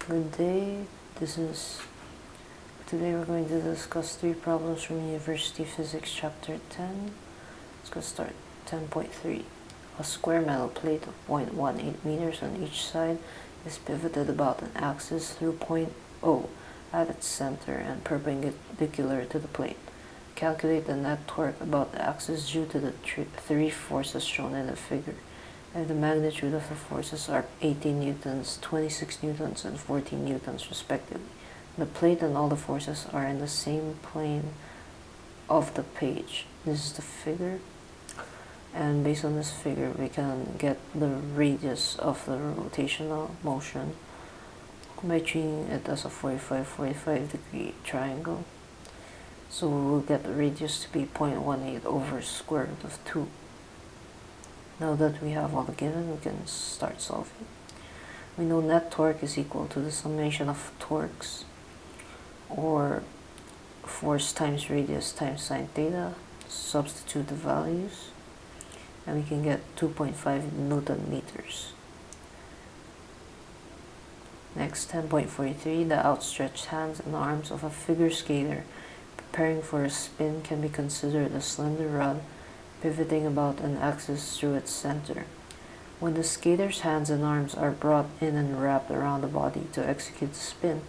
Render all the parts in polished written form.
Good day. Today we're going to discuss 3 problems from University Physics Chapter 10. Let's go start 10.3. A square metal plate of 0.18 meters on each side is pivoted about an axis through point O at its center and perpendicular to the plate. Calculate the net torque about the axis due to the 3 forces shown in the figure. And the magnitude of the forces are 18 newtons, 26 newtons, and 14 newtons respectively. The plate and all the forces are in the same plane of the page. This is the figure, and based on this figure we can get the radius of the rotational motion by treating it as a 45 degree triangle. So we'll get the radius to be 0.18 over square root of 2. Now that we have all the given, we can start solving. We know net torque is equal to the summation of torques, or force times radius times sine theta. Substitute the values, and we can get 2.5 Newton meters. Next, 10.43, the outstretched hands and arms of a figure skater preparing for a spin can be considered a slender rod pivoting about an axis through its center. When the skater's hands and arms are brought in and wrapped around the body to execute the spin,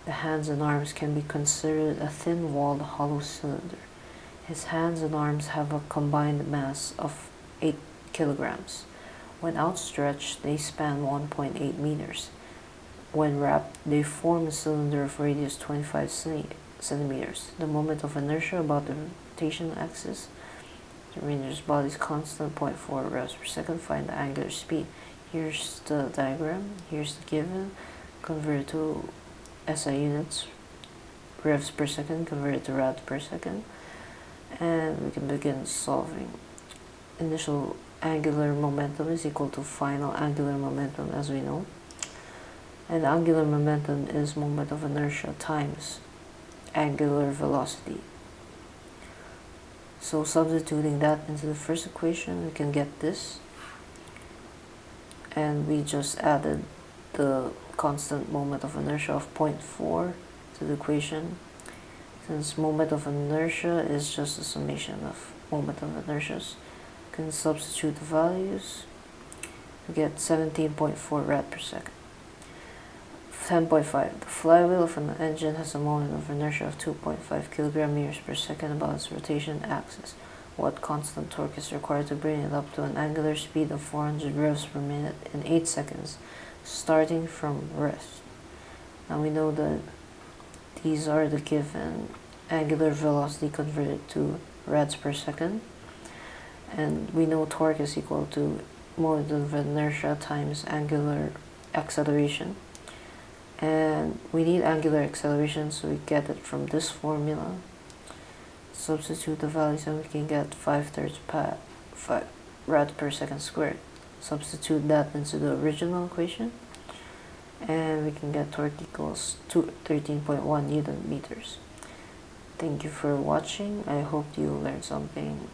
the hands and arms can be considered a thin-walled hollow cylinder. His hands and arms have a combined mass of 8 kilograms. When outstretched, they span 1.8 meters. When wrapped, they form a cylinder of radius 25 centimeters. The moment of inertia about the rotation axis, the ranger's body is constant, 0.4 revs per second. Find the angular speed. Here's the diagram. Here's the given. Convert to SI units. Revs per second converted to rad per second. And we can begin solving. Initial angular momentum is equal to final angular momentum, as we know. And angular momentum is moment of inertia times angular velocity. So substituting that into the first equation, we can get this. And we just added the constant moment of inertia of 0.4 to the equation. Since moment of inertia is just the summation of moment of inertias, we can substitute the values to get 17.4 rad per second. 10.5. The flywheel of an engine has a moment of inertia of 2.5 kilograms per second about its rotation axis. What constant torque is required to bring it up to an angular speed of 400 revs per minute in 8 seconds, starting from rest? Now we know that these are the given angular velocity converted to rads per second, and we know torque is equal to moment of inertia times angular acceleration. And we need angular acceleration, so we get it from this formula. Substitute the values and we can get 5/3 rad per second squared. Substitute that into the original equation, and we can get torque equals 13.1 Newton meters. Thank you for watching. I hope you learned something